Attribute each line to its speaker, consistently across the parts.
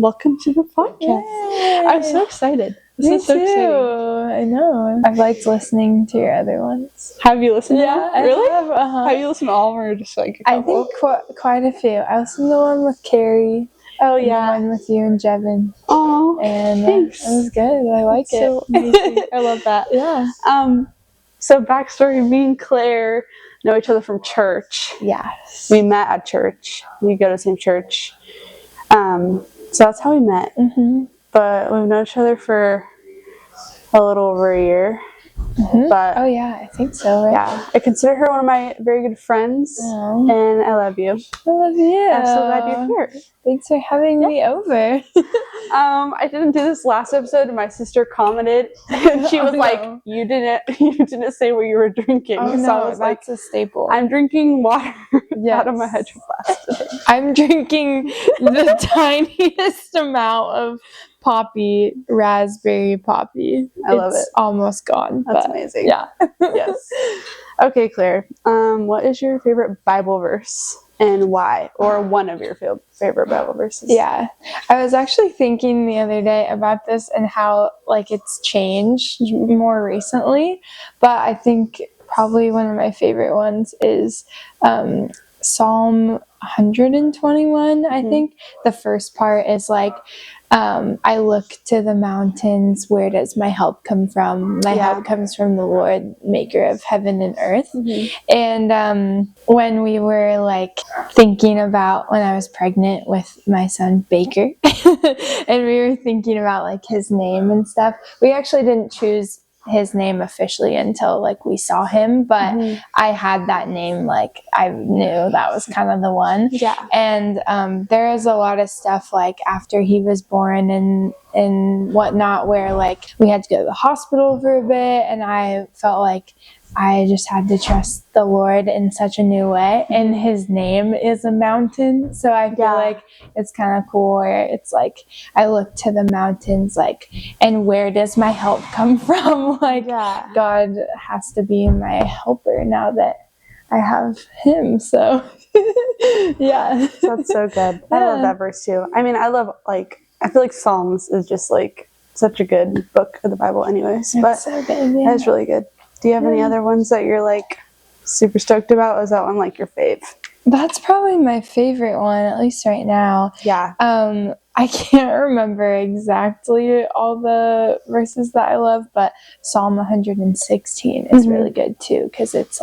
Speaker 1: Welcome to the podcast.
Speaker 2: Yay.
Speaker 1: I'm so excited.
Speaker 2: Me
Speaker 1: This is so
Speaker 2: too.
Speaker 1: exciting.
Speaker 2: I know. I've liked listening to your other ones.
Speaker 1: Have you listened to them?
Speaker 2: I
Speaker 1: Really?
Speaker 2: have.
Speaker 1: Have you listened to all of them or just like a
Speaker 2: I
Speaker 1: couple?
Speaker 2: think quite a few. I listened to the one with Carrie.
Speaker 1: Oh,
Speaker 2: and
Speaker 1: yeah.
Speaker 2: the one with you and Jevin.
Speaker 1: Oh,
Speaker 2: And
Speaker 1: thanks.
Speaker 2: it was good. I like
Speaker 1: It's so
Speaker 2: it.
Speaker 1: amazing. I love that.
Speaker 2: Yeah.
Speaker 1: So backstory, me and Claire know each other from church.
Speaker 2: Yes.
Speaker 1: We met at church. We go to the same church. So that's how we met.
Speaker 2: Mm-hmm.
Speaker 1: But we've known each other for a little over a year.
Speaker 2: Mm-hmm.
Speaker 1: But
Speaker 2: oh yeah, I think so, right?
Speaker 1: yeah, I consider her one of my very good friends.
Speaker 2: Oh.
Speaker 1: And I love you.
Speaker 2: I love you.
Speaker 1: I'm so glad you're here.
Speaker 2: Thanks for having me over.
Speaker 1: I didn't do this last episode and my sister commented and she was like, you didn't say what you were drinking.
Speaker 2: Oh,
Speaker 1: so
Speaker 2: no,
Speaker 1: I was
Speaker 2: that's a staple.
Speaker 1: I'm drinking water
Speaker 2: Yes.
Speaker 1: out of my Hydro Flask.
Speaker 2: I'm drinking the tiniest amount of raspberry poppy.
Speaker 1: I love it.
Speaker 2: Almost gone.
Speaker 1: That's
Speaker 2: but
Speaker 1: amazing.
Speaker 2: Yeah.
Speaker 1: Yes. Okay, Claire. What is your favorite Bible verse and why? Or one of your favorite Bible verses?
Speaker 2: Yeah. I was actually thinking the other day about this and how it's changed more recently. But I think probably one of my favorite ones is Psalm 121, I think. The first part is I look to the mountains, where does my help come from? My help comes from the Lord, maker of heaven and earth. Mm-hmm. And when we were thinking about when I was pregnant with my son Baker, and we were thinking about his name and stuff, we actually didn't choose his name officially until we saw him, but I had that name, I knew that was kind of the one.
Speaker 1: Yeah.
Speaker 2: And there is a lot of stuff after he was born and whatnot, where we had to go to the hospital for a bit, and I felt like I just had to trust the Lord in such a new way. And his name is a mountain. So I feel it's kind of cool where it's I look to the mountains, and where does my help come from? God has to be my helper now that I have him. So yeah.
Speaker 1: That's so good. I love that verse too. I mean, I feel like Psalms is just such a good book of the Bible anyways. But
Speaker 2: it's so good, yeah.
Speaker 1: That's really good. Do you have any other ones that you're super stoked about? Or is that one your fave?
Speaker 2: That's probably my favorite one, at least right now.
Speaker 1: Yeah.
Speaker 2: I can't remember exactly all the verses that I love, but Psalm 116 is really good too, because it's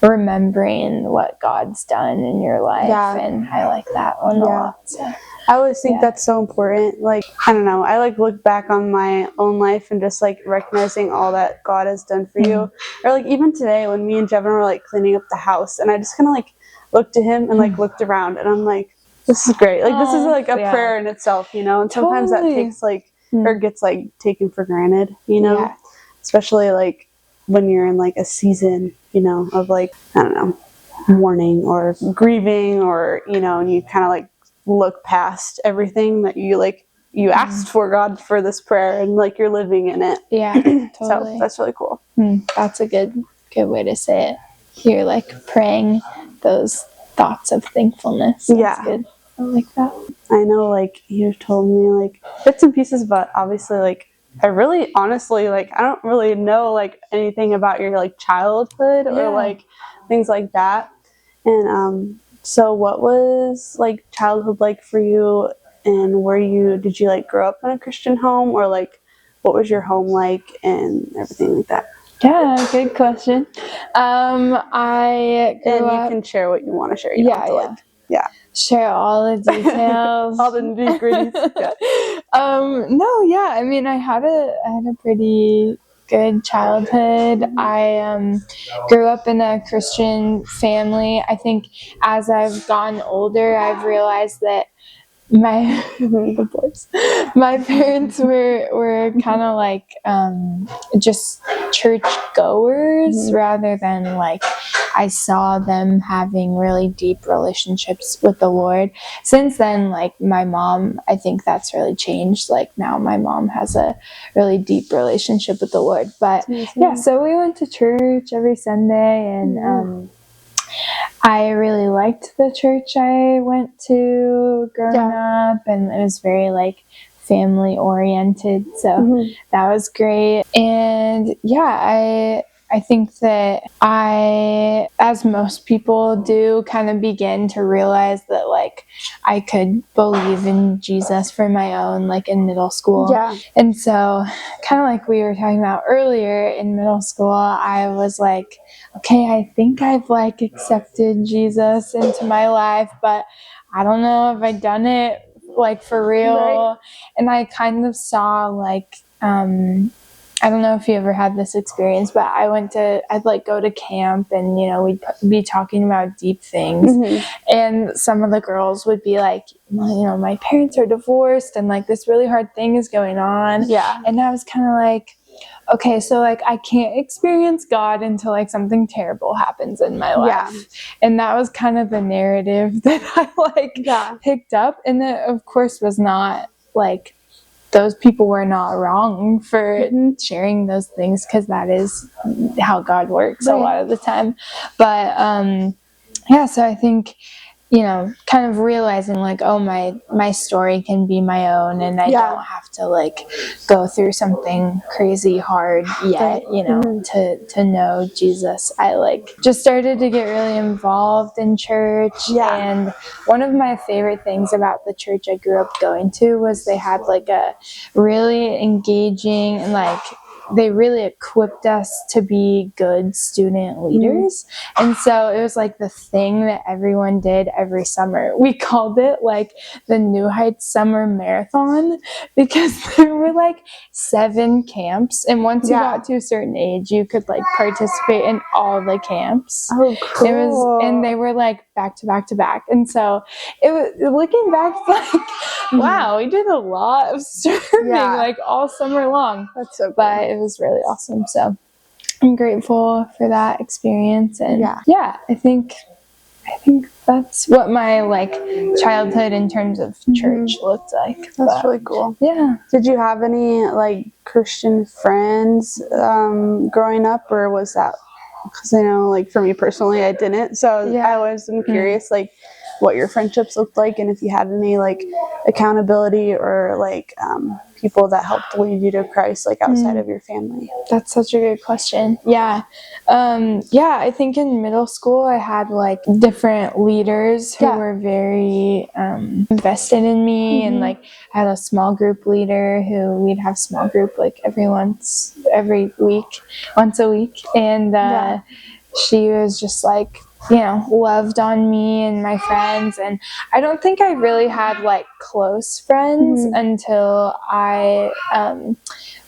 Speaker 2: remembering what God's done in your life, and I like that one a lot. So.
Speaker 1: I always think that's so important. I don't know. I look back on my own life and just recognizing all that God has done for you. Or even today when me and Jevin were cleaning up the house, and I just kind of looked at him and looked around, and I'm like, this is great. This is a prayer in itself, you know. And sometimes that takes or gets taken for granted, you know. Yeah. Especially when you're in a season, you know, of I don't know, mourning or grieving, or you know, and you kind of look past everything that you asked for God for this prayer, and you're living in it.
Speaker 2: Yeah, totally.
Speaker 1: So that's really cool.
Speaker 2: That's a good way to say it. You're praying those thoughts of thankfulness. That's good. I like that.
Speaker 1: I know you've told me bits and pieces, but obviously I really honestly I don't really know anything about your childhood or things like that. And so what was childhood for you, and did you grow up in a Christian home, or what was your home and everything like that?
Speaker 2: Yeah, good question. I grew up,
Speaker 1: you can share what you want to share. You don't have to
Speaker 2: share all the details.
Speaker 1: All the nitty-gritties.
Speaker 2: No, yeah. I mean, I had a pretty good childhood. I grew up in a Christian family. I think as I've gotten older, I've realized that my parents were kind of just church goers, rather than I saw them having really deep relationships with the Lord. Since then, my mom, I think that's really changed. Now my mom has a really deep relationship with the Lord. But yeah, so we went to church every Sunday, and I really liked the church I went to growing up, and it was very like family oriented, so that was great. And yeah, I think that I, as most people do, kind of begin to realize that like I could believe in Jesus for my own, like in middle school.
Speaker 1: Yeah.
Speaker 2: And so kind of like we were talking about earlier, in middle school, I was like, okay, I think I've like accepted Jesus into my life, but I don't know if I've done it like for real.
Speaker 1: Right.
Speaker 2: And I kind of saw like, I don't know if you ever had this experience, but I'd like go to camp and, you know, we'd be talking about deep things. And some of the girls would be like, well, you know, my parents are divorced and like this really hard thing is going on.
Speaker 1: Yeah.
Speaker 2: And I was kind of like, okay, so like I can't experience God until like something terrible happens in my life.
Speaker 1: Yeah.
Speaker 2: And that was kind of the narrative that I like picked up. And that of course was not like, those people were not wrong for sharing those things, because that is how God works a lot of the time. But yeah, so I think, you know, kind of realizing like, oh, my story can be my own, and I don't have to like go through something crazy hard yet, you know, to know Jesus. I like just started to get really involved in church. And one of my favorite things about the church I grew up going to was they had like a really engaging and like they really equipped us to be good student leaders. And so it was like the thing that everyone did every summer. We called it like the New Heights Summer Marathon, because there were like 7 camps. And once you got to a certain age, you could like participate in all the camps.
Speaker 1: Oh, cool.
Speaker 2: And they were like back to back to back. And so it was, looking back, like, wow, we did a lot of serving like all summer long.
Speaker 1: That's so cool.
Speaker 2: But it was really awesome. So I'm grateful for that experience. And yeah, I think that's what my like childhood in terms of church looked like.
Speaker 1: That's really cool.
Speaker 2: Yeah.
Speaker 1: Did you have any like Christian friends growing up, or was that, because I know like for me personally I didn't, so I always am curious like what your friendships looked like, and if you had any like accountability or like people that helped lead you to Christ like outside of your family.
Speaker 2: That's such a good question. Yeah. I think in middle school I had like different leaders who were very invested in me, and like I had a small group leader who we'd have small group like once a week, and she was just like, you know, loved on me and my friends. And I don't think I really had like close friends until I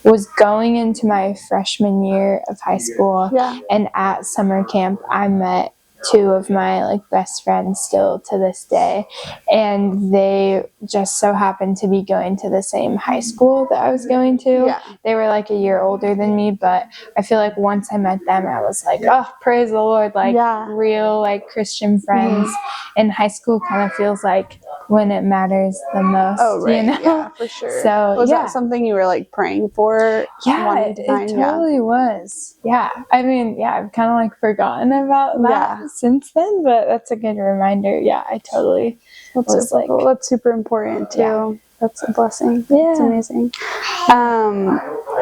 Speaker 2: was going into my freshman year of high school. And at summer camp I met 2 of my like best friends still to this day, and they just so happened to be going to the same high school that I was going to. They were like a year older than me, but I feel like once I met them I was like, oh, praise the Lord, like real like Christian friends. And high school kind of feels like when it matters the most. You know?
Speaker 1: Yeah, for sure.
Speaker 2: So
Speaker 1: was that something you were like praying for?
Speaker 2: It totally was. I mean, I've kind of like forgotten about that since then, but that's a good reminder. I totally was like,
Speaker 1: cool. That's super important too. That's a blessing. It's amazing.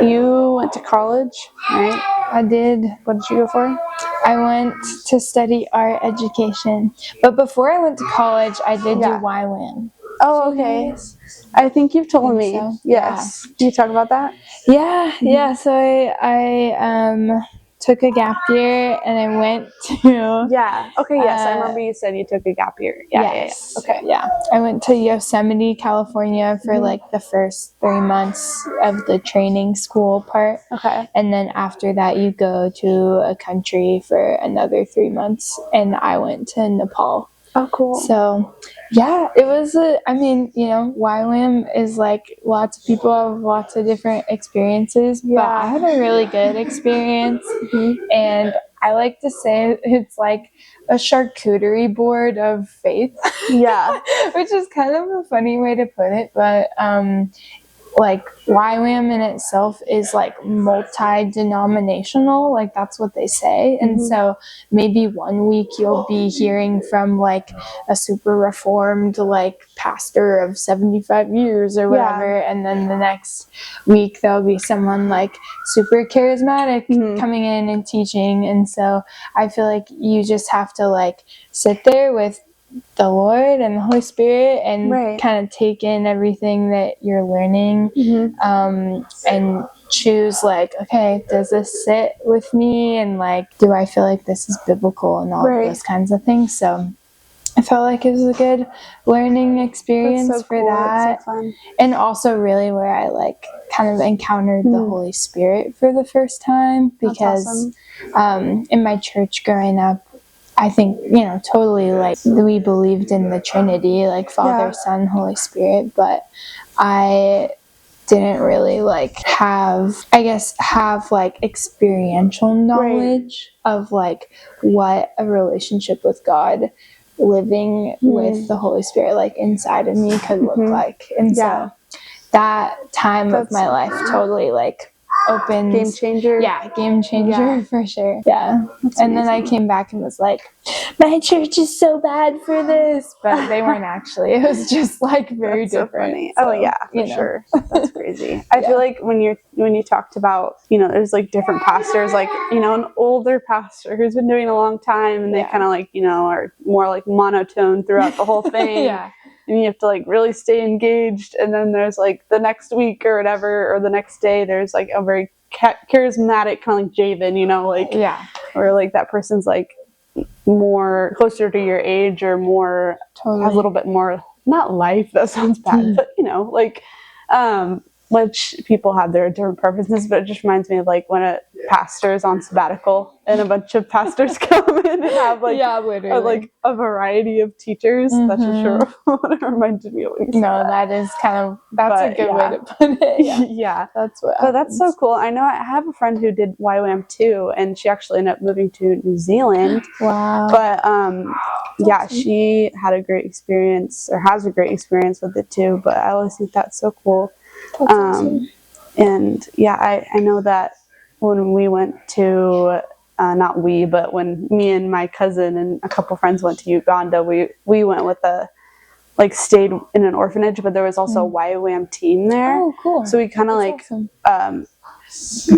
Speaker 1: You went to college, right?
Speaker 2: I did.
Speaker 1: What did you go for?
Speaker 2: I went to study art education, but before I went to college I did do YWAM.
Speaker 1: Oh, okay. I think you've told me.
Speaker 2: So.
Speaker 1: Yes. Can you talk about that?
Speaker 2: Yeah. So I took a gap year and I went to...
Speaker 1: Okay, yes. I remember you said you took a gap year. Okay.
Speaker 2: I went to Yosemite, California for like the first 3 months of the training school part.
Speaker 1: Okay.
Speaker 2: And then after that you go to a country for another 3 months, and I went to Nepal.
Speaker 1: Oh, cool.
Speaker 2: So, it was I mean, you know, YWAM is like lots of people have lots of different experiences, but I had a really good experience. And I like to say it's like a charcuterie board of faith. Which is kind of a funny way to put it, but like YWAM in itself is like multi-denominational, like that's what they say. And so maybe one week you'll be hearing from like a super reformed like pastor of 75 years or whatever, and then the next week there'll be someone like super charismatic coming in and teaching. And so I feel like you just have to like sit there with the Lord and the Holy Spirit and kind of take in everything that you're learning, and choose like, okay, does this sit with me, and like, do I feel like this is biblical, and all of those kinds of things. So I felt like it was a good learning experience for that.
Speaker 1: That's so fun.
Speaker 2: And also really where I like kind of encountered the Holy Spirit for the first time, because in my church growing up, I think, you know, totally like we believed in the Trinity, like Father, Son, Holy Spirit, but I didn't really like have like experiential knowledge of like what a relationship with God living with the Holy Spirit like inside of me could look like. And so that time of my life totally like opened,
Speaker 1: game changer
Speaker 2: for sure. And then I came back and was like, my church is so bad for this, but they weren't actually. It was just like very different.
Speaker 1: Funny. So, for sure. That's crazy. I feel like when you talked about, you know, there's like different pastors, like, you know, an older pastor who's been doing it a long time, and they kind of like, you know, are more like monotone throughout the whole thing. And you have to like really stay engaged. And then there's like the next week or whatever, or the next day, there's like a very charismatic kind of like Javen, you know, like, or like that person's like more closer to your age, or more, has a little bit more, not life, that sounds bad, but you know, like, which people have their different preferences, but it just reminds me of like when a pastor is on sabbatical and a bunch of pastors come in and have like a variety of teachers. That's just sure what it reminded me of.
Speaker 2: That is kind of, that's a good way to put it. That's what happens.
Speaker 1: But that's so cool. I know I have a friend who did YWAM too, and she actually ended up moving to New Zealand.
Speaker 2: Wow.
Speaker 1: But she had a great experience, or has a great experience with it too. But I always think that's so cool.
Speaker 2: That's awesome.
Speaker 1: And I know that when we went to, not we, but when me and my cousin and a couple friends went to Uganda, we went with stayed in an orphanage, but there was also a YWAM team there.
Speaker 2: Oh, cool.
Speaker 1: So we kind of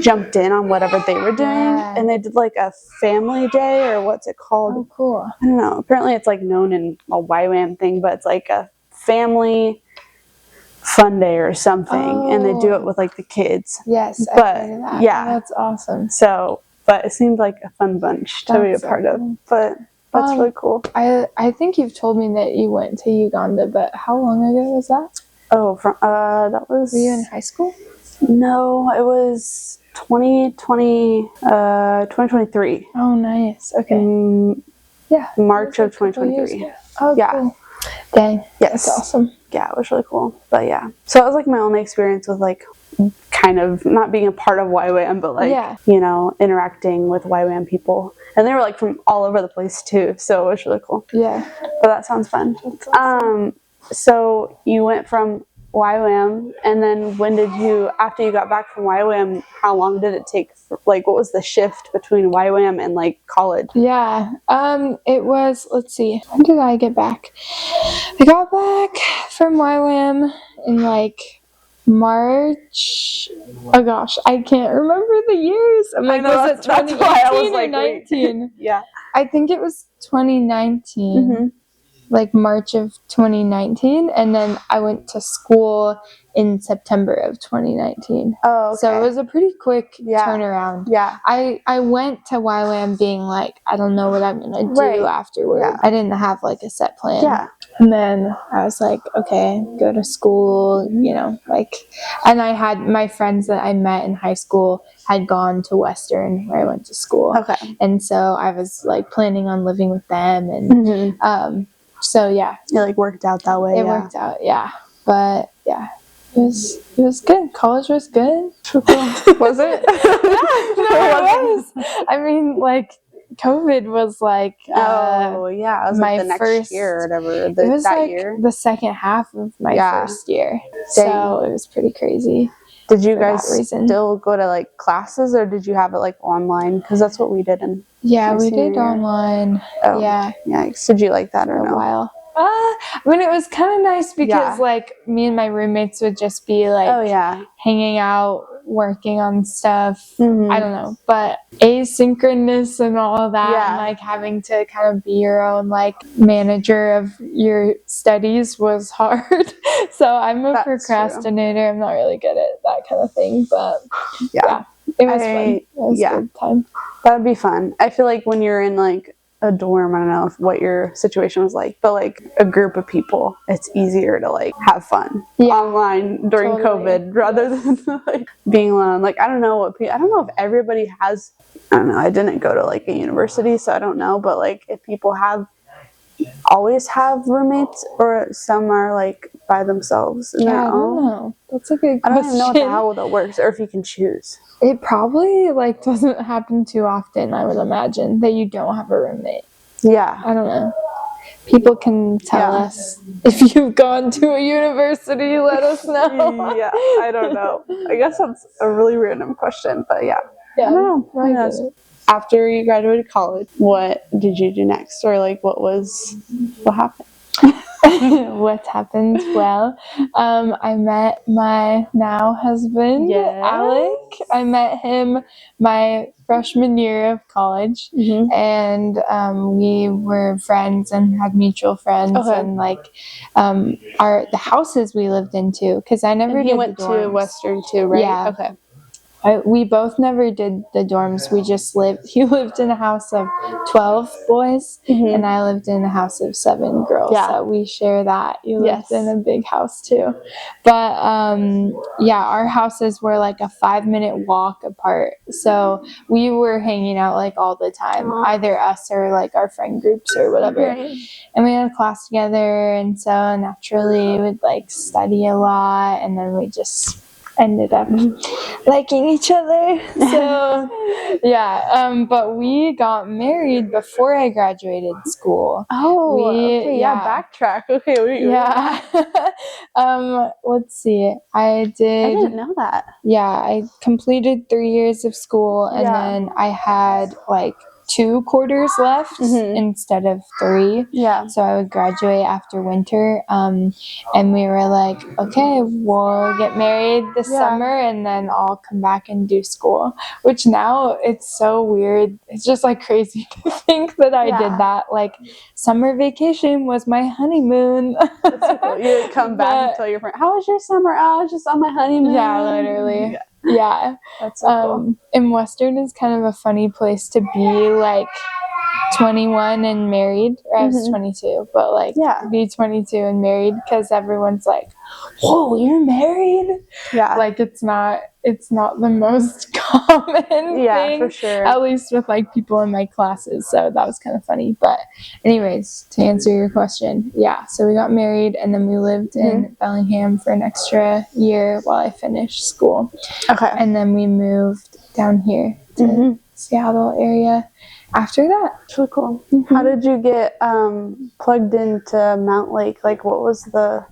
Speaker 1: jumped in on whatever they were doing, and they did like a family day, or what's it called?
Speaker 2: Oh, cool.
Speaker 1: I don't know. Apparently it's like known in a YWAM thing, but it's like a family fun day or something, and they do it with like the kids.
Speaker 2: Yes,
Speaker 1: but
Speaker 2: I've heard of that. That's awesome.
Speaker 1: So, but it seemed like a fun bunch to be a part of. But that's really cool.
Speaker 2: I think you've told me that you went to Uganda, but how long ago was that?
Speaker 1: Oh, that was.
Speaker 2: Were you in high school?
Speaker 1: No, it was 2023.
Speaker 2: Oh, nice. Okay.
Speaker 1: March of 2023.
Speaker 2: Oh, cool. Dang.
Speaker 1: Yes.
Speaker 2: That's awesome.
Speaker 1: Yeah, it was really cool. But so it was like my only experience with like kind of not being a part of YWAM, but like, you know, interacting with YWAM people. And they were like from all over the place too. So it was really cool.
Speaker 2: Yeah.
Speaker 1: But that sounds fun.
Speaker 2: That's awesome.
Speaker 1: So you went from YWAM, and then when did you, after you got back from YWAM, how long did it take? Like, what was the shift between YWAM and like college?
Speaker 2: It was, let's see, when did I get back? I got back from YWAM in like March. Oh gosh, I can't remember the years. I'm like, was it 2018 or 19? I think it was 2019. Like March of 2019, and then I went to school in September of 2019.
Speaker 1: Oh, okay.
Speaker 2: So it was a pretty quick turnaround. I went to YWAM being like, I don't know what I'm gonna do afterward. I didn't have like a set plan. And then I was like, okay, go to school, you know, like, and I had my friends that I met in high school had gone to Western where I went to school. And so I was like planning on living with them, and so it
Speaker 1: like worked out that way.
Speaker 2: It worked out, but it was good. College was good.
Speaker 1: Was it?
Speaker 2: No, it was. I mean, like, COVID was like
Speaker 1: oh yeah, it was
Speaker 2: my
Speaker 1: like the next
Speaker 2: first
Speaker 1: year or whatever.
Speaker 2: it was
Speaker 1: that
Speaker 2: like
Speaker 1: year.
Speaker 2: the second half of my
Speaker 1: Yeah.
Speaker 2: first year.
Speaker 1: Dang.
Speaker 2: So it was pretty crazy.
Speaker 1: Did you
Speaker 2: for
Speaker 1: guys
Speaker 2: that reason.
Speaker 1: still go to like classes, or did you have it like online? Because that's what we did in
Speaker 2: Yeah,
Speaker 1: my
Speaker 2: we
Speaker 1: senior
Speaker 2: did
Speaker 1: year.
Speaker 2: online.
Speaker 1: Oh,
Speaker 2: Yeah,
Speaker 1: Did you like that or
Speaker 2: for a
Speaker 1: no?
Speaker 2: while. I mean, it was kind of nice because
Speaker 1: Yeah.
Speaker 2: like me and my roommates would just be like
Speaker 1: Oh yeah.
Speaker 2: hanging out, working on stuff.
Speaker 1: Mhm.
Speaker 2: I don't know, but asynchronous and all of that,
Speaker 1: Yeah.
Speaker 2: and like having to kind of be your own like manager of your studies was hard. So I'm a
Speaker 1: That's
Speaker 2: procrastinator. I'm not really good at that kind of thing, but
Speaker 1: Yeah.
Speaker 2: it was fun. It was
Speaker 1: yeah.
Speaker 2: a good time.
Speaker 1: That would be fun. I feel like when you're in like a dorm, I don't know what your situation was like, but like a group of people, it's easier to like have fun online during
Speaker 2: Totally.
Speaker 1: COVID rather than like being alone. Like I don't know if everybody has. I don't know. I didn't go to like a university, so I don't know. But like if people always have roommates, or some are like by themselves in their
Speaker 2: I don't
Speaker 1: own.
Speaker 2: know. That's a good
Speaker 1: I
Speaker 2: question.
Speaker 1: don't even know what the hell that works, or if you can choose.
Speaker 2: It probably like doesn't happen too often, I would imagine, that you don't have a roommate.
Speaker 1: Yeah.
Speaker 2: I don't know. People can tell us if you've gone to a university. Let us know.
Speaker 1: Yeah, I don't know. I guess that's a really random question, but yeah.
Speaker 2: Yeah,
Speaker 1: I don't know.
Speaker 2: I
Speaker 1: Who
Speaker 2: get
Speaker 1: knows?
Speaker 2: it.
Speaker 1: After you graduated college, what did you do next, or like what happened?
Speaker 2: What happened? Well, I met my now husband,
Speaker 1: Yes.
Speaker 2: Alec. I met him my freshman year of college, and we were friends and had mutual friends, and like the houses we lived into, because I never
Speaker 1: And he
Speaker 2: did
Speaker 1: went
Speaker 2: the dorms.
Speaker 1: to Western too, right?
Speaker 2: Yeah.
Speaker 1: Okay.
Speaker 2: We both never did the dorms. We just lived. He lived in a house of 12 boys, and I lived in a house of 7 girls.
Speaker 1: Yeah.
Speaker 2: So we share that. You lived
Speaker 1: Yes.
Speaker 2: in a big house too. But our houses were like a 5-minute walk apart. So we were hanging out like all the time, either us or like our friend groups or whatever.
Speaker 1: Right.
Speaker 2: And we had a class together, and so naturally we'd like study a lot, and then we just ended up liking each other. So but we got married before I graduated school.
Speaker 1: Oh, okay, backtrack. Okay,
Speaker 2: Let's see. I
Speaker 1: didn't know that.
Speaker 2: Yeah, I completed 3 years of school, and then I had like 2 quarters left instead of 3.
Speaker 1: Yeah.
Speaker 2: So I would graduate after winter. And we were like, okay, we'll get married this summer, and then I'll come back and do school. Which now it's so weird. It's just like crazy to think that I did that. Like summer vacation was my honeymoon.
Speaker 1: That's so cool. You didn't come back and tell your friend, "How was your summer?" "Oh, I was just on my honeymoon."
Speaker 2: Yeah, literally. Yeah.
Speaker 1: That's so cool.
Speaker 2: And Western is kind of a funny place to be like 21 and married. Or I was 22, but like be 22 and married, because everyone's like, "Whoa, you're married?"
Speaker 1: Yeah.
Speaker 2: Like it's not the most common thing.
Speaker 1: For sure.
Speaker 2: At least with like people in my classes. So that was kind of funny. But anyways, to answer your question, so we got married, and then we lived in Bellingham for an extra year while I finished school.
Speaker 1: Okay.
Speaker 2: And then we moved down here to Seattle area after that.
Speaker 1: That's really cool. How did you get plugged into Mount Lake? Like, what was the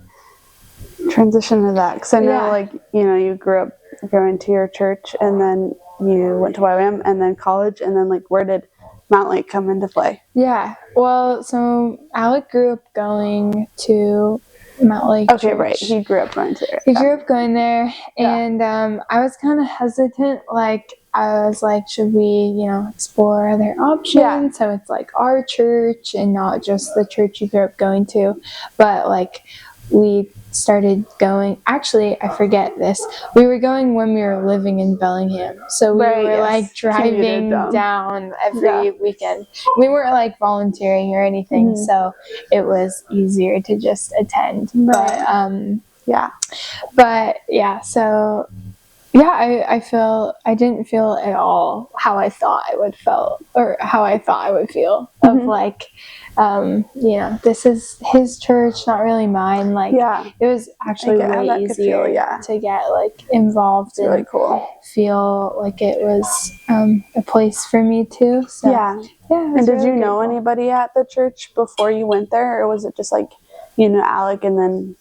Speaker 1: transition to that? Because I know, like, you grew up going to your church, and then you went to YWAM, and then college, and then like, where did Mount Lake come into play?
Speaker 2: Yeah. Well, so Alec grew up going to Mount Lake Church.
Speaker 1: Right. He grew up going to there.
Speaker 2: He grew up going there, and I was kind of hesitant. Like, I was like, should we, explore other options? So it's like our church and not just the church you grew up going to. But like, we started going. Actually, I forget this. We were going when we were living in Bellingham. So we were like driving down every weekend. We weren't like volunteering or anything. So it was easier to just attend. But so I didn't feel at all how I thought I would feel of like, this is his church, not really mine. Like, it was actually way easier to get like involved and
Speaker 1: really cool.
Speaker 2: Feel like it was a place for me too. So yeah.
Speaker 1: And did you know anybody at the church before you went there, or was it just like, Alec, and then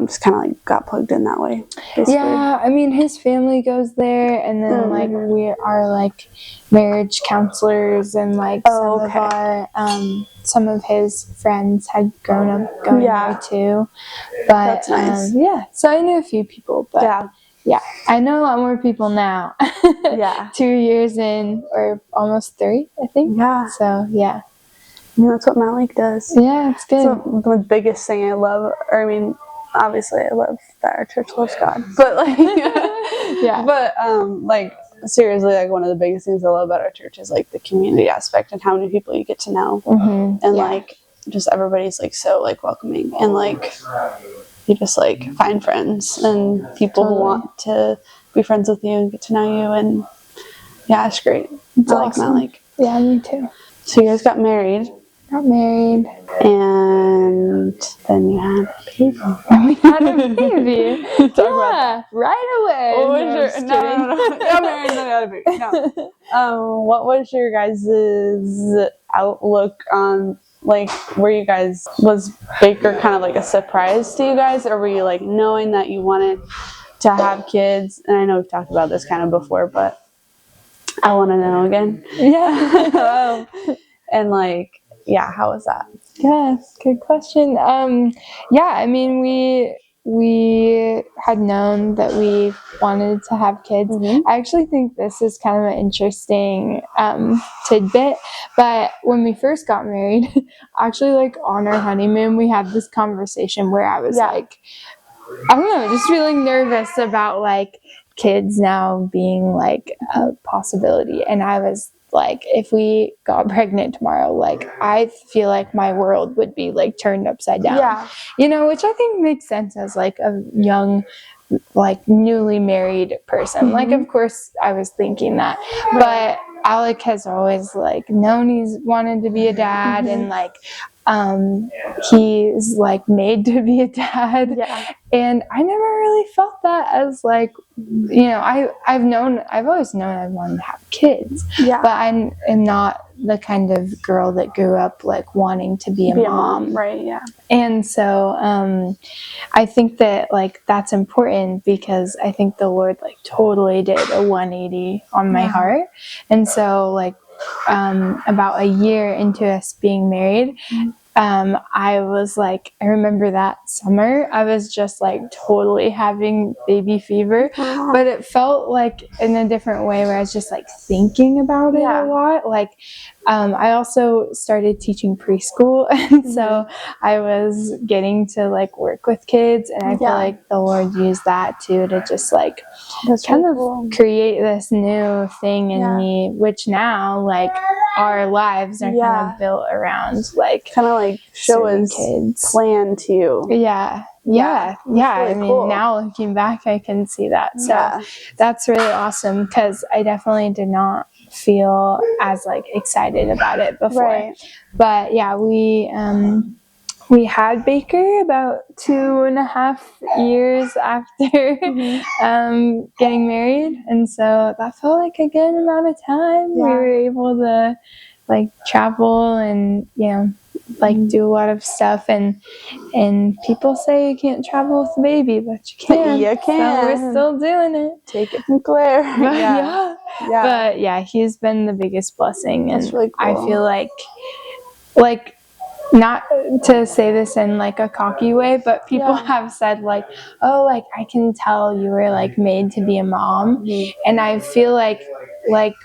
Speaker 1: just kind of like got plugged in that way, basically?
Speaker 2: Yeah, I mean, his family goes there, and then like we are like marriage counselors, and like some of his friends had grown up going there too. But
Speaker 1: that's nice.
Speaker 2: yeah, so I knew a few people, but yeah, I know a lot more people now. 2 years in, or almost 3, I think.
Speaker 1: Yeah.
Speaker 2: So yeah.
Speaker 1: That's what Malik does.
Speaker 2: Yeah, it's good.
Speaker 1: So the biggest thing I love, or I mean, obviously I love that our church loves God, but like, but like seriously, like one of the biggest things I love about our church is like the community aspect and how many people you get to know, and like just everybody's like so like welcoming, and like you just like find friends and people who want to be friends with you and get to know you, and yeah, it's great.
Speaker 2: It's
Speaker 1: I
Speaker 2: awesome.
Speaker 1: like Malik.
Speaker 2: Yeah, me too.
Speaker 1: So you guys got married.
Speaker 2: And
Speaker 1: then you had a baby.
Speaker 2: We had a baby. Yeah, right away.
Speaker 1: What was
Speaker 2: No,
Speaker 1: you got married and then you had a baby. No. What was your guys' outlook on, like, was Baker kind of like a surprise to you guys, or were you like knowing that you wanted to have kids? And I know we've talked about this kind of before, but I want to know again.
Speaker 2: Yeah.
Speaker 1: And like, yeah, how was that?
Speaker 2: Yeah, good question. Yeah, I mean, we had known that we wanted to have kids. I actually think this is kind of an interesting tidbit, but when we first got married, actually, like on our honeymoon, we had this conversation where I was like, I don't know, just feeling nervous about like kids now being like a possibility, and I was like, if we got pregnant tomorrow, like I feel like my world would be like turned upside down, which I think makes sense as like a young, like newly married person. Like, of course I was thinking that, but Alec has always like known he's wanted to be a dad, and like he's like made to be a dad, and I never really felt that as like, I've always known I wanted to have kids, but I am not the kind of girl that grew up like wanting to be a mom.
Speaker 1: Right.
Speaker 2: And so I think that like that's important, because I think the Lord like totally did a 180 on my heart. And so like about a year into us being married, I was like, I remember that summer, I was just like totally having baby fever, but it felt like in a different way where I was just like thinking about it a lot. Like, I also started teaching preschool, and so I was getting to like work with kids, and I feel like the Lord used that too to just like kind of create this new thing in me, which now like our lives are kind of built around like
Speaker 1: kind of like show his
Speaker 2: kids
Speaker 1: plan to you.
Speaker 2: Really, I mean, now looking back, I can see that. So that's really awesome, because I definitely did not feel as like excited about it before. But yeah, we had Baker about 2.5 years after getting married, and so that felt like a good amount of time. We were able to like travel and like do a lot of stuff, and people say you can't travel with a baby, but you can.
Speaker 1: You can.
Speaker 2: So we're still doing it.
Speaker 1: Take it from Claire.
Speaker 2: But yeah, he's been the biggest blessing, and
Speaker 1: that's really cool.
Speaker 2: I feel like not to say this in like a cocky way, but people have said like, oh, like I can tell you were like made to be a mom, and I feel like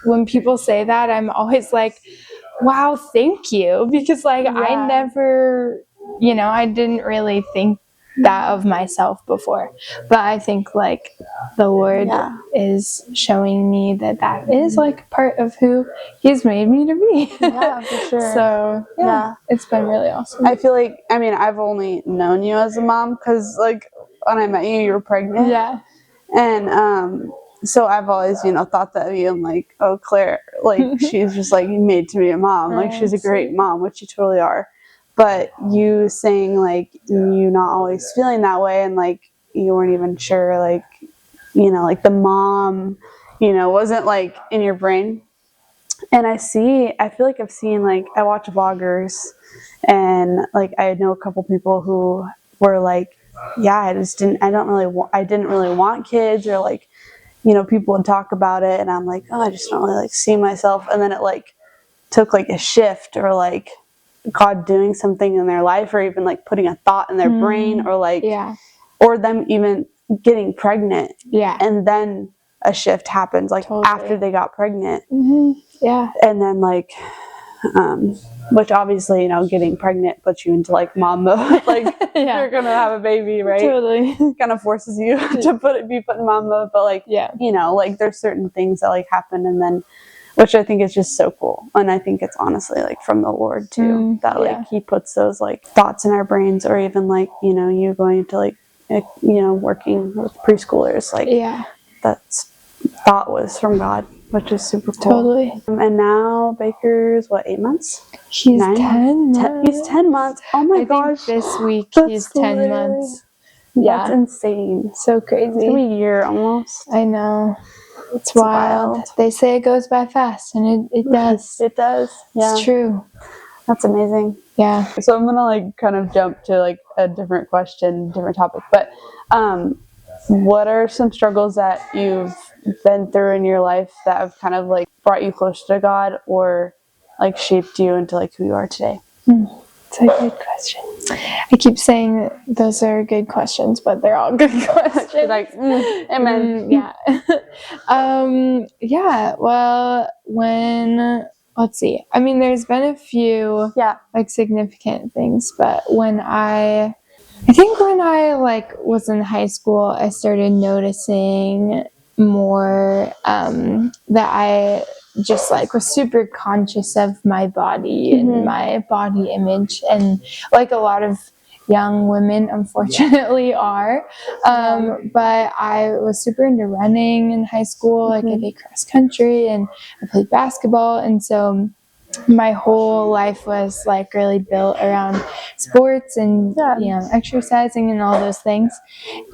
Speaker 2: when people say that, I'm always like, wow, thank you, because like I never, I didn't really think that of myself before, but I think like the Lord is showing me that is like part of who he's made me to be.
Speaker 1: For sure.
Speaker 2: So it's been really awesome.
Speaker 1: I feel like, I mean, I've only known you as a mom because like when I met you, you were pregnant. And so I've always, thought that of you. I'm like, oh, Claire, like she's just like made to be a mom. Like she's a great mom, which you totally are. But you saying like you not always feeling that way, and like you weren't even sure, like, like the mom, wasn't like in your brain. And I feel like I've seen, like, I watch vloggers, and like I know a couple people who were like, yeah, I didn't really want kids, or like, people would talk about it, and I'm like, oh, I just don't really like see myself. And then it like took like a shift, or like God doing something in their life, or even like putting a thought in their brain, or like, or them even getting pregnant.
Speaker 2: Yeah.
Speaker 1: And then a shift happens, like after they got pregnant.
Speaker 2: Yeah.
Speaker 1: And then like, which obviously, getting pregnant puts you into like mom mode. Like, you're gonna have a baby, right?
Speaker 2: Totally.
Speaker 1: Kind of forces you to be put in mom mode. But like, like there's certain things that like happen, and then, which I think is just so cool. And I think it's honestly like from the Lord too, that like he puts those like thoughts in our brains, or even like, you going to like, working with preschoolers, like that thought was from God, which is super cool.
Speaker 2: Totally.
Speaker 1: And now Baker's 8 months?
Speaker 2: He's 10 months.
Speaker 1: He's 10 months. Oh my gosh.
Speaker 2: This week he's 10 months.
Speaker 1: That's insane.
Speaker 2: So crazy.
Speaker 1: It's gonna be a year almost.
Speaker 2: I know. It's wild. They say it goes by fast, and it does.
Speaker 1: It does. Yeah.
Speaker 2: It's true.
Speaker 1: That's amazing.
Speaker 2: Yeah.
Speaker 1: So I'm gonna like kind of jump to like a different question, different topic. But what are some struggles that you've been through in your life that have kind of like brought you closer to God, or like shaped you into like who you are today?
Speaker 2: It's a good question. I keep saying those are good questions, but they're all good questions.
Speaker 1: Like, amen.
Speaker 2: Yeah. Yeah. Well, let's see. I mean, there's been a few like significant things, but I think when I like was in high school, I started noticing more that I just like was super conscious of my body and my body image, and like a lot of young women unfortunately are. But I was super into running in high school. Like I did cross country and I played basketball, and so my whole life was like really built around sports and exercising and all those things.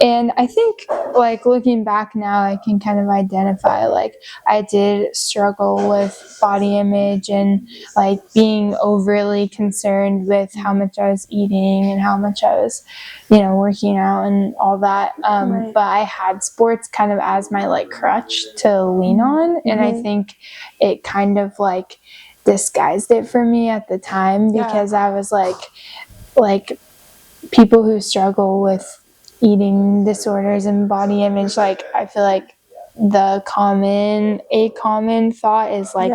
Speaker 2: And I think like looking back now, I can kind of identify like I did struggle with body image and like being overly concerned with how much I was eating and how much I was working out and all that. But I had sports kind of as my like crutch to lean on, and I think it kind of like disguised it for me at the time, because I was like people who struggle with eating disorders and body image, like I feel like a common thought is like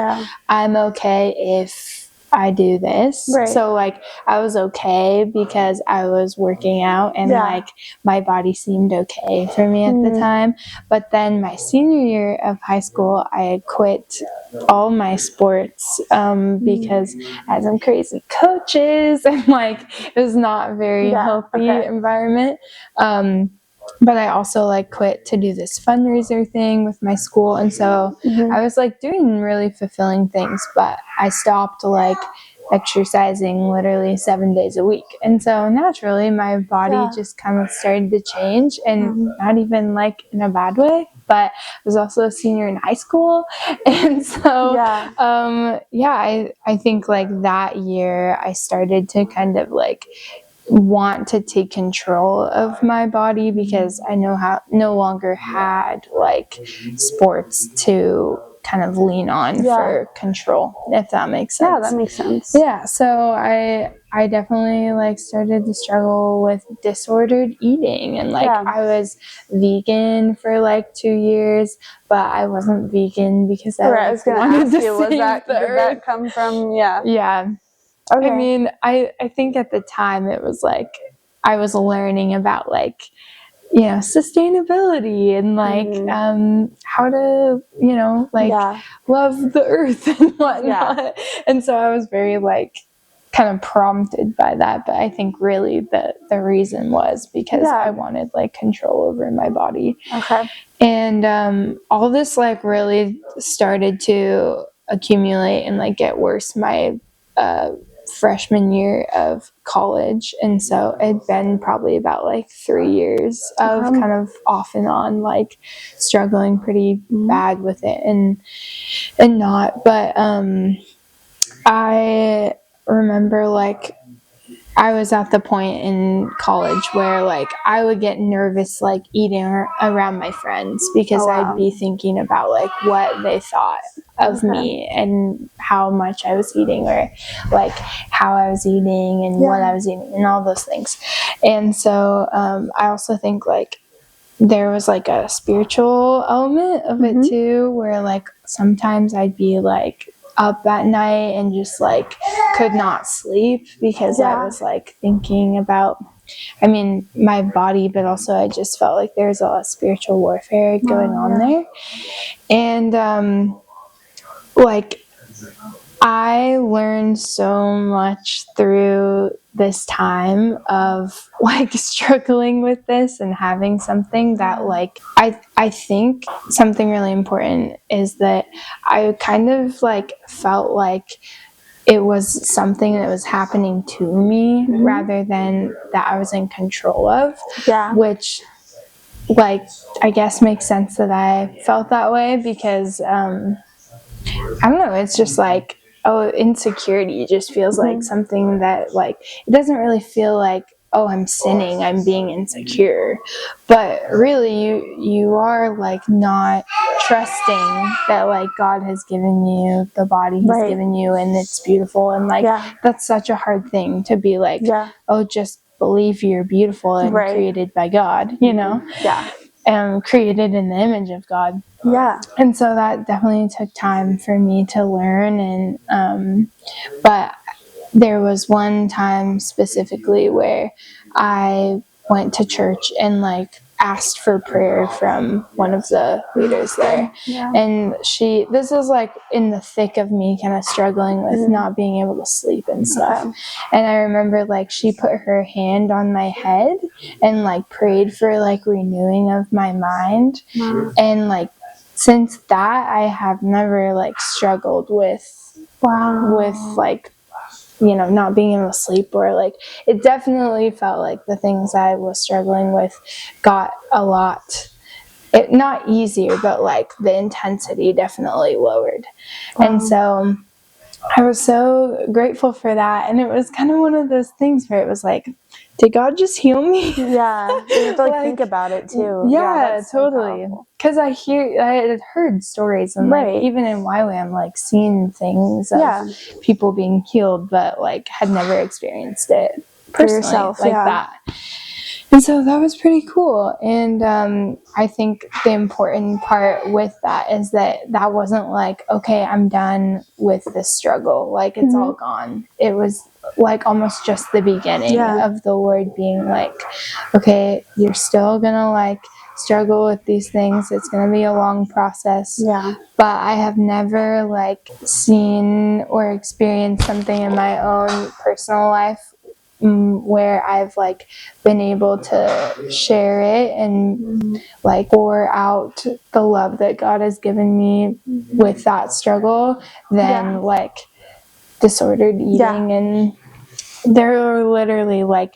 Speaker 2: I'm okay if I do this. So like I was okay because I was working out, and like my body seemed okay for me at the time. But then my senior year of high school, I had quit all my sports because I had some crazy coaches, and like it was not a very healthy environment. But I also like quit to do this fundraiser thing with my school, and so I was like doing really fulfilling things, but I stopped like exercising literally 7 days a week. And so naturally my body just kind of started to change, and not even like in a bad way, but I was also a senior in high school. And so I think like that year I started to kind of like want to take control of my body, because I no longer had like sports to kind of lean on for control, if that makes sense.
Speaker 1: Yeah, that makes sense.
Speaker 2: Yeah, so I definitely like started to struggle with disordered eating, and like I was vegan for like 2 years, but I wasn't vegan because I was going to ask you, did that
Speaker 1: come from
Speaker 2: Okay. I mean, I think at the time it was like I was learning about like, sustainability and like how to, love the earth and whatnot. Yeah. And so I was very like kind of prompted by that. But I think really the reason was because I wanted like control over my body.
Speaker 1: Okay.
Speaker 2: And all this like really started to accumulate and like get worse my freshman year of college. And so it'd been probably about like 3 years of kind of off and on, like struggling pretty bad with it and not. But I remember like I was at the point in college where like I would get nervous like eating around my friends because I'd be thinking about like what they thought of me and how much I was eating, or like how I was eating and what I was eating and all those things. And so I also think like there was like a spiritual element of it too, where like sometimes I'd be like up at night and just like could not sleep because I was like thinking about, I mean, my body, but also I just felt like there's a lot of spiritual warfare going on there. And like I learned so much through this time of like struggling with this and having something that like I think something really important is that I kind of like felt like it was something that was happening to me rather than that I was in control of, which like I guess makes sense that I felt that way because I don't know, it's just like, oh, insecurity just feels like something that like, it doesn't really feel like, oh, I'm sinning, I'm being insecure. But really you are like not trusting that like God has given you the body he's given you and it's beautiful. And like, that's such a hard thing to be like, oh, just believe you're beautiful and created by God, you know? And created in the image of God. And so that definitely took time for me to learn. And but there was one time specifically where I went to church and like asked for prayer from one of the leaders there. And this was like in the thick of me kind of struggling with not being able to sleep and stuff. And I remember like she put her hand on my head and like prayed for like renewing of my mind. And like since that I have never like struggled with like, you know, not being able to sleep, or like it definitely felt like the things I was struggling with got a lot, not easier, but like the intensity definitely lowered. And so I was so grateful for that. And it was kind of one of those things where it was like, did God just heal me?
Speaker 1: You have to like think about it too.
Speaker 2: Yeah, totally. Because I had heard stories and like even in YWAM, like seen things of people being healed, but like had never experienced it personally like that. And so that was pretty cool. And I think the important part with that is that wasn't like, okay, I'm done with this struggle. Like it's all gone. It was like almost just the beginning of the Lord being like, okay, you're still gonna like struggle with these things. It's gonna be a long process. But I have never like seen or experienced something in my own personal life where I've like been able to share it and like pour out the love that God has given me with that struggle than like disordered eating. And there are literally like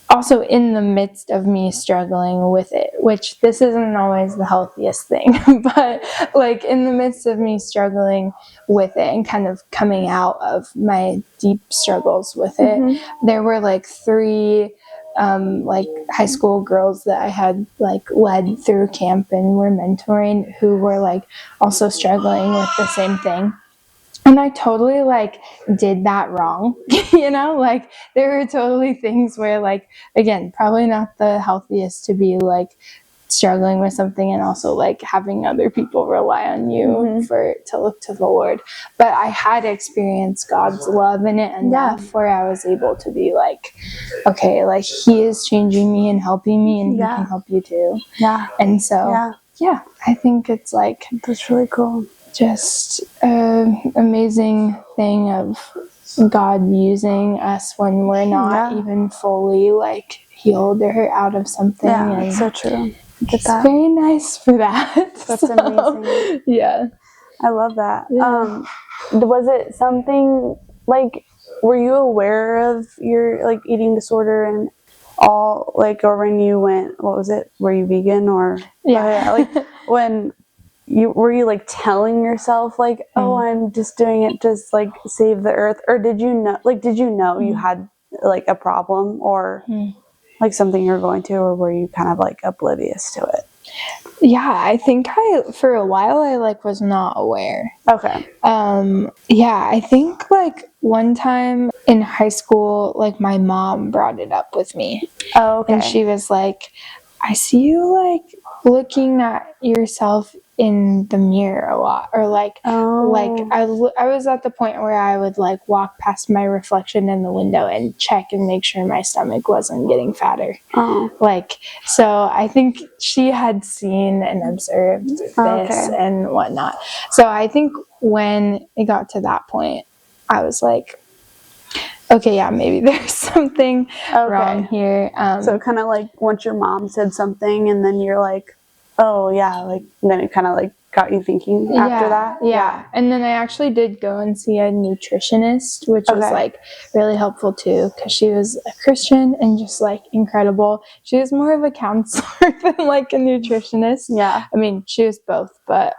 Speaker 2: also in the midst of me struggling with it, which this isn't always the healthiest thing, but like in the midst of me struggling with it and kind of coming out of my deep struggles with it, there were like 3 like high school girls that I had like led through camp and were mentoring who were like also struggling with the same thing. And I totally like did that wrong, you know, like there were totally things where like, again, probably not the healthiest to be like struggling with something and also like having other people rely on you to look to the Lord. But I had experienced God's love in it enough where I was able to be like, okay, like he is changing me and helping me and he can help you too. And so, I think it's like,
Speaker 1: that's really cool.
Speaker 2: Just an amazing thing of God using us when we're not even fully like healed or out of something.
Speaker 1: Yeah, it's so true.
Speaker 2: It's very nice for that.
Speaker 1: That's amazing.
Speaker 2: Yeah.
Speaker 1: I love that.
Speaker 2: Yeah.
Speaker 1: Was it something like were you aware of your like eating disorder and all, like, or when you went, what was it? Were you vegan or?
Speaker 2: Yeah.
Speaker 1: Like when were you like telling yourself like, oh, I'm just doing it just like save the earth, or did you know you had like a problem or like something you're going to, or were you kind of like oblivious to it?
Speaker 2: Yeah, I think for a while I like was not aware.
Speaker 1: Okay.
Speaker 2: Yeah, I think like one time in high school, like my mom brought it up with me.
Speaker 1: Oh, okay.
Speaker 2: And she was like, I see you like looking at yourself in the mirror a lot, or like I was at the point where I would like walk past my reflection in the window and check and make sure my stomach wasn't getting fatter. Like, so I think she had seen and observed this and whatnot. So I think when it got to that point, I was like, okay, yeah, maybe there's something wrong here.
Speaker 1: So kind of like once your mom said something and then you're like, oh yeah, like then it kind of like got you thinking after that.
Speaker 2: Yeah. And then I actually did go and see a nutritionist, which was like really helpful too, because she was a Christian and just like incredible. She was more of a counselor than like a nutritionist.
Speaker 1: Yeah.
Speaker 2: I mean, she was both, but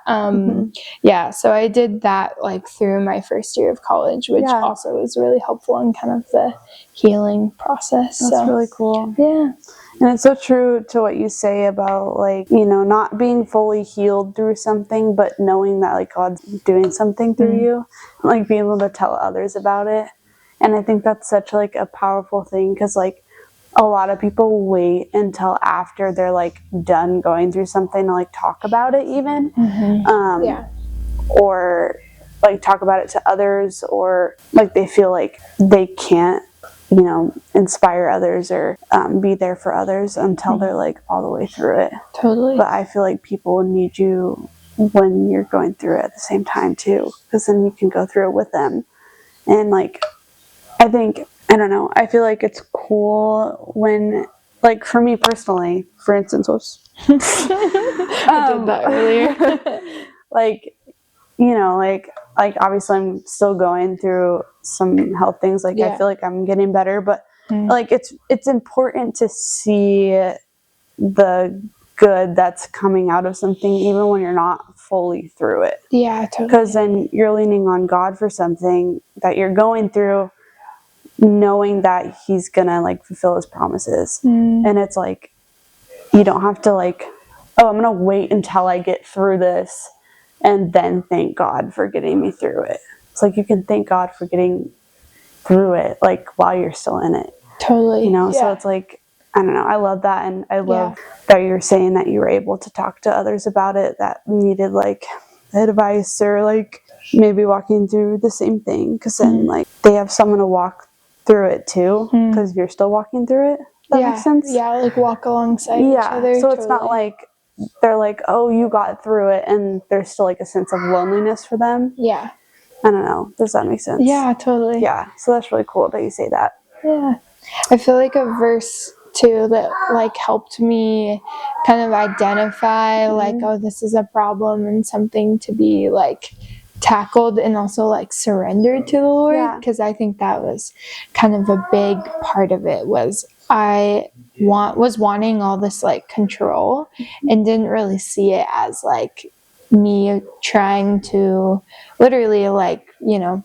Speaker 2: yeah, so I did that like through my first year of college, which also was really helpful in kind of the healing process.
Speaker 1: That's really cool.
Speaker 2: Yeah.
Speaker 1: And it's so true to what you say about like, you know, not being fully healed through something, but knowing that like God's doing something through you, like being able to tell others about it. And I think that's such like a powerful thing, because like a lot of people wait until after they're like done going through something to like talk about it even. Or like talk about it to others, or like they feel like they can't, you know, inspire others or be there for others until they're like all the way through it.
Speaker 2: Totally.
Speaker 1: But I feel like people need you when you're going through it at the same time too, because then you can go through it with them. And like, I don't know, I feel like it's cool when, like for me personally, for instance,
Speaker 2: I did that earlier.
Speaker 1: like, you know, like obviously I'm still going through some health things. Like I feel like I'm getting better, but like it's important to see the good that's coming out of something, even when you're not fully through it.
Speaker 2: Yeah, totally.
Speaker 1: Because then you're leaning on God for something that you're going through, knowing that He's gonna like fulfill His promises. And it's like, you don't have to like, oh, I'm gonna wait until I get through this and then thank God for getting me through it. It's like you can thank God for getting through it, like while you're still in it.
Speaker 2: Totally.
Speaker 1: You know, so it's like, I don't know, I love that. And I love that you're saying that you were able to talk to others about it that needed like advice, or like maybe walking through the same thing, because then like they have someone to walk through it too, because you're still walking through it. That makes sense?
Speaker 2: Yeah, like walk alongside each other.
Speaker 1: So it's not like they're like, oh, you got through it, and there's still like a sense of loneliness for them.
Speaker 2: Yeah.
Speaker 1: I don't know. Does that make sense?
Speaker 2: Yeah, totally.
Speaker 1: Yeah. So that's really cool that you say that.
Speaker 2: Yeah. I feel like a verse too that like helped me kind of identify like, oh, this is a problem and something to be like tackled, and also like surrendered to the Lord, because I think that was kind of a big part of it. Was I was wanting all this like control and didn't really see it as like me trying to literally like, you know,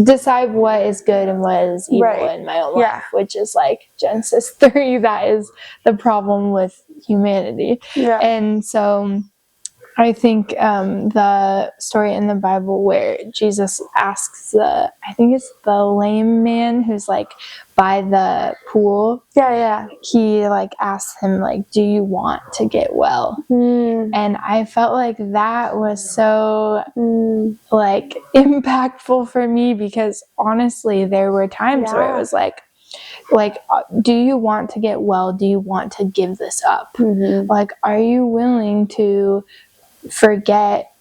Speaker 2: decide what is good and what is evil in my own life, which is like Genesis 3. That is the problem with humanity. And so I think the story in the Bible where Jesus asks I think it's the lame man who's like by the pool. He like asks him like, do you want to get well? And I felt like that was so like impactful for me, because honestly there were times where it was like, do you want to get well? Do you want to give this up? Like, are you willing to forget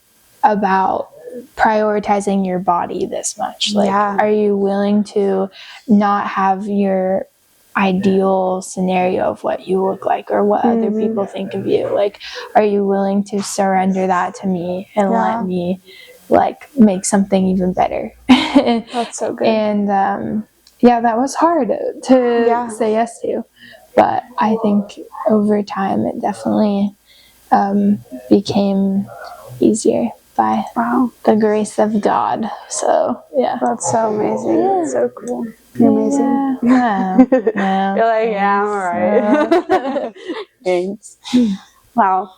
Speaker 2: about prioritizing your body this much? Like, are you willing to not have your ideal scenario of what you look like or what other people think of you? Like, are you willing to surrender that to me and let me like make something even better?
Speaker 1: That's so good.
Speaker 2: And that was hard to say yes to. But I think over time it definitely became easier by the grace of God. So, yeah.
Speaker 1: That's so amazing. That's so cool. You're amazing.
Speaker 2: Yeah. No,
Speaker 1: You're like, yeah, I'm alright. Thanks. Wow.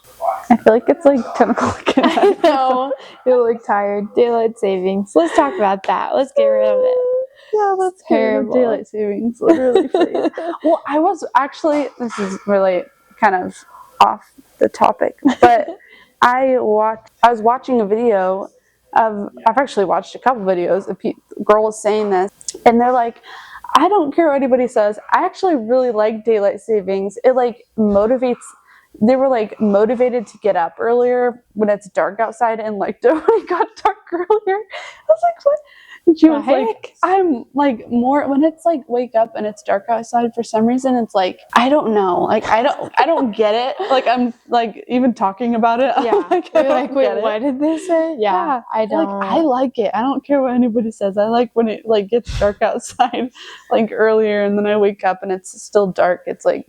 Speaker 1: I feel like it's like 10 o'clock at
Speaker 2: I
Speaker 1: night.
Speaker 2: know. You look tired. Daylight savings. Let's talk about that. Let's get rid of it.
Speaker 1: Yeah, that's
Speaker 2: terrible.
Speaker 1: Daylight savings, literally. Please. Well, I was actually, this is really kind of off the topic, but I was watching a video I've actually watched a couple videos of girls saying this, and they're like, I don't care what anybody says, I actually really like daylight savings. It like motivates. They were like motivated to get up earlier when it's dark outside, and like when it got dark earlier. I was like, what? And she was like, I'm like more when it's like wake up and it's dark outside for some reason. It's like, I don't know, like I don't get it. Like I'm like even talking about it.
Speaker 2: Yeah,
Speaker 1: like,
Speaker 2: you're like, wait, what did they say? Yeah, I don't.
Speaker 1: Like, I like it. I don't care what anybody says. I like when it like gets dark outside, like earlier, and then I wake up and it's still dark. It's like,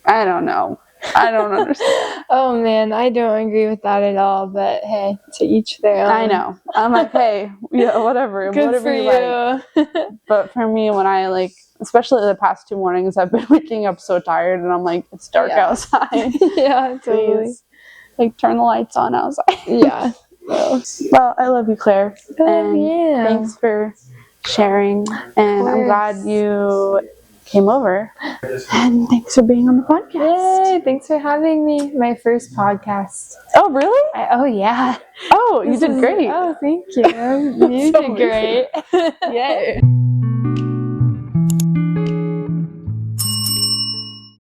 Speaker 1: I don't know. I don't understand.
Speaker 2: Oh man, I don't agree with that at all. But hey, to each their own.
Speaker 1: I know. I'm like, hey, yeah, whatever.
Speaker 2: Good
Speaker 1: whatever
Speaker 2: for
Speaker 1: you
Speaker 2: like.
Speaker 1: But for me, when I like, especially the past 2 mornings, I've been waking up so tired, and I'm like, it's dark outside.
Speaker 2: Yeah, totally.
Speaker 1: Please, like, turn the lights on outside.
Speaker 2: Yeah.
Speaker 1: Well, I love you, Claire. And thanks for sharing. And I'm glad you came over. And thanks for being on the podcast.
Speaker 2: Yay, thanks for having me. My first podcast.
Speaker 1: Oh, really?
Speaker 2: Oh, yeah.
Speaker 1: Oh, you did great.
Speaker 2: Oh, thank you. You did great.
Speaker 1: Yay.